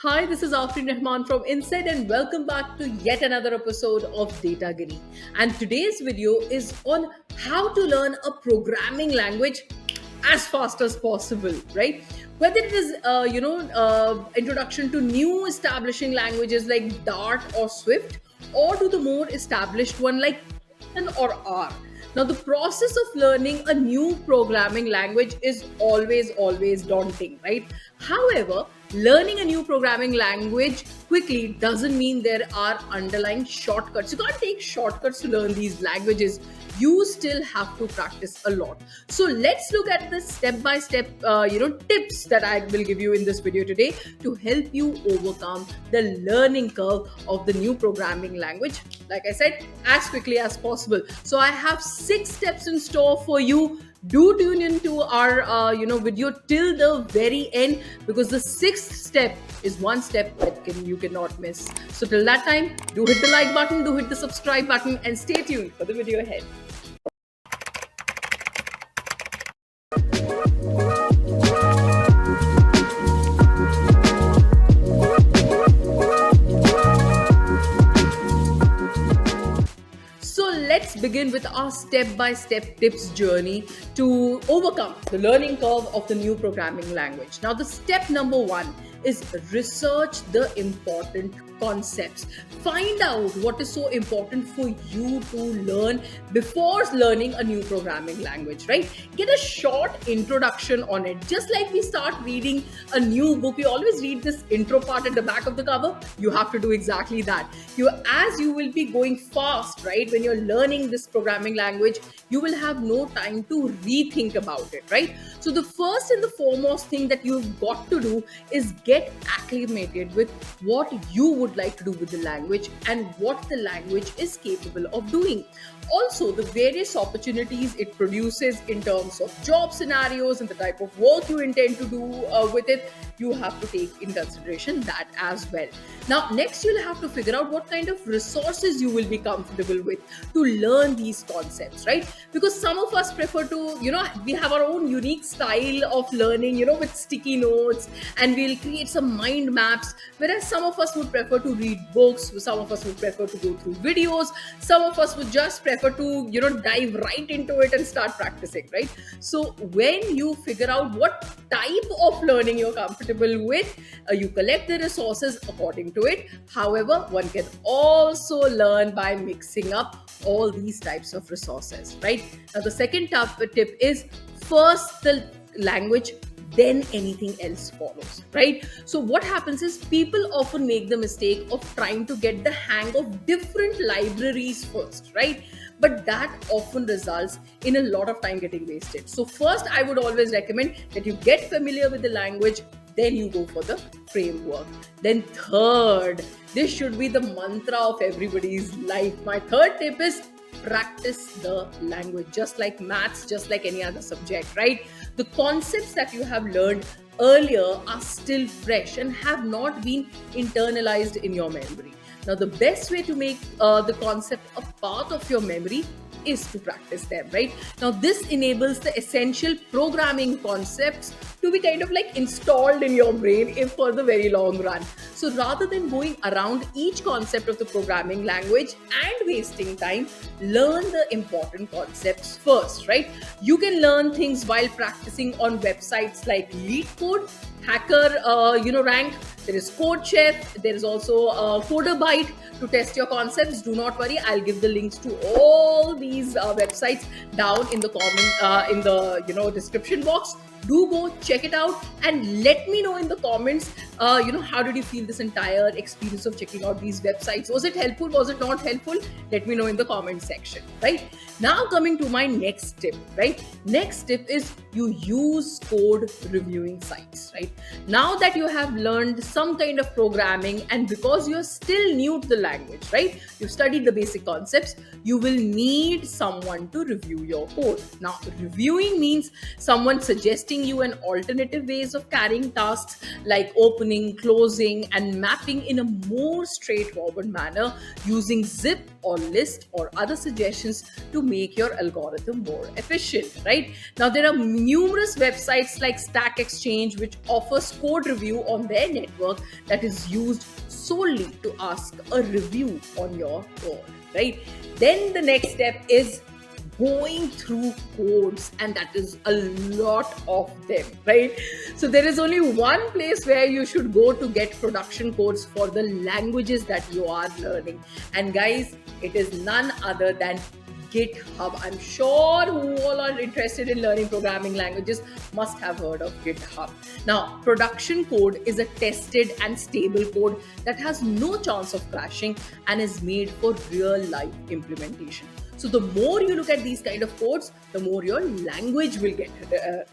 Hi, this is Afrin Rahman from Inside, and welcome back to yet another episode of Datagiri. And today's video is on how to learn a programming language as fast as possible, right? Whether it is, introduction to new establishing languages like Dart or Swift, or to the more established one like Python or R. Now, the process of learning a new programming language is always daunting, right? However, learning a new programming language quickly doesn't mean there are underlying shortcuts. You can't take shortcuts to learn these languages. You still have to practice a lot. So let's look at the step-by-step, tips that I will give you in this video today to help you overcome the learning curve of the new programming language. Like I said, as quickly as possible. So I have 6 steps in store for you. Do tune into our video till the very end, because the 6th step is one step that you cannot miss. So till that time, do hit the like button, do hit the subscribe button, and stay tuned for the video ahead. So let's begin with our step-by-step tips journey to overcome the learning curve of the new programming language. Now, the step number 1 is research the important concepts. Find out what is so important for you to learn before learning a new programming language, right? Get a short introduction on it. Just like we start reading a new book, we always read this intro part at the back of the cover. You have to do exactly that. As you will be going fast, right? When you're learning this programming language, you will have no time to rethink about it, right? So the first and the foremost thing that you've got to do is get acclimated with what you would like to do with the language and what the language is capable of doing. Also, the various opportunities it produces in terms of job scenarios and the type of work you intend to do with it, you have to take in consideration that as well. Now, next you'll have to figure out what kind of resources you will be comfortable with to learn these concepts, right? Because some of us prefer to, we have our own unique style of learning, with sticky notes, and we'll create some mind maps, whereas some of us would prefer to read books, some of us would prefer to go through videos, some of us would just prefer to, dive right into it and start practicing, right? So when you figure out what type of learning you're comfortable with, you collect the resources according to it. However, one can also learn by mixing up all these types of resources, right? Now, the second tip is first the language, then anything else follows, right? So what happens is people often make the mistake of trying to get the hang of different libraries first, right? But that often results in a lot of time getting wasted. So first, I would always recommend that you get familiar with the language, then you go for the framework. Then third, this should be the mantra of everybody's life. My third tip is practice the language, just like maths, just like any other subject, right? The concepts that you have learned earlier are still fresh and have not been internalized in your memory. Now, the best way to make the concept a part of your memory is to practice them, right? Now, this enables the essential programming concepts to be kind of like installed in your brain for the very long run. So rather than going around each concept of the programming language and wasting time, learn the important concepts first, right? You can learn things while practicing on websites like LeetCode, Hacker, Rank. There is CodeChef. There is also CoderByte to test your concepts. Do not worry, I'll give the links to all these websites down in the description box. Do go check it out and let me know in the comments, how did you feel this entire experience of checking out these websites? Was it helpful? Was it not helpful? Let me know in the comment section, right? Now coming to my next tip, right? Next tip is you use code reviewing sites, right? Now that you have learned some kind of programming and because you're still new to the language, right? You've studied the basic concepts, you will need someone to review your code. Now, reviewing means someone suggesting you an alternative ways of carrying tasks like opening, closing, and mapping in a more straightforward manner using zip or list or other suggestions to make your algorithm more efficient, right? Now, there are numerous websites like Stack Exchange which offers code review on their network network that is used solely to ask a review on your code, right? Then the next step is going through codes, and that is a lot of them, right? So there is only one place where you should go to get production codes for the languages that you are learning, and guys, it is none other than GitHub. I'm sure who all are interested in learning programming languages must have heard of GitHub. Now, production code is a tested and stable code that has no chance of crashing and is made for real life implementation. So the more you look at these kind of codes, the more your language will get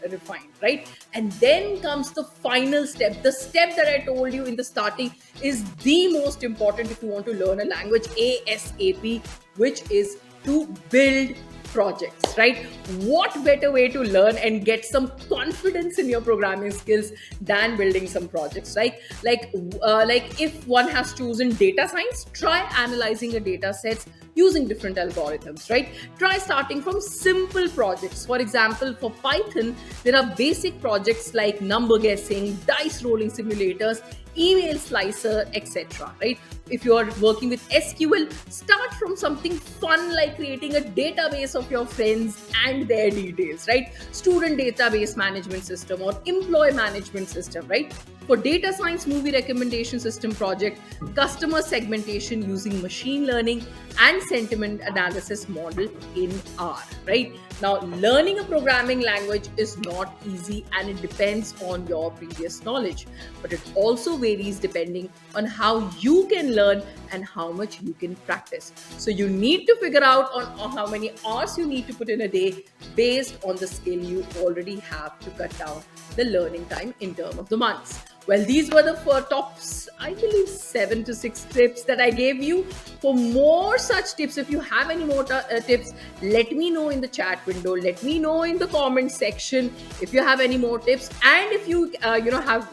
refined, right? And then comes the final step. The step that I told you in the starting is the most important if you want to learn a language ASAP, which is to build projects, right? What better way to learn and get some confidence in your programming skills than building some projects, right? Like if one has chosen data science, try analyzing a data sets using different algorithms, right? Try starting from simple projects. For example, for Python, there are basic projects like number guessing, dice rolling simulators, email slicer, etc., right? If you are working with SQL, start from something fun like creating a database of your friends and their details, right? Student database management system or employee management system, right? For data science, movie recommendation system project, customer segmentation using machine learning and sentiment analysis model in R, right? Now, learning a programming language is not easy and it depends on your previous knowledge, but it also varies depending on how you can learn and how much you can practice. So you need to figure out on how many hours you need to put in a day based on the skill you already have to cut down the learning time in terms of the months. Well, these were the top, I believe, 7 to 6 tips that I gave you. For more such tips, if you have any more tips, let me know in the chat window. Let me know in the comment section if you have any more tips. And if you, have,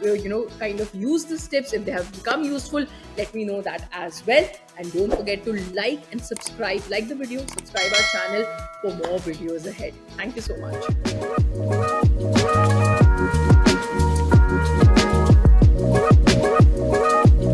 kind of used these tips, if they have become useful, let me know that as well. And don't forget to like and subscribe, like the video, subscribe our channel for more videos ahead. Thank you so much.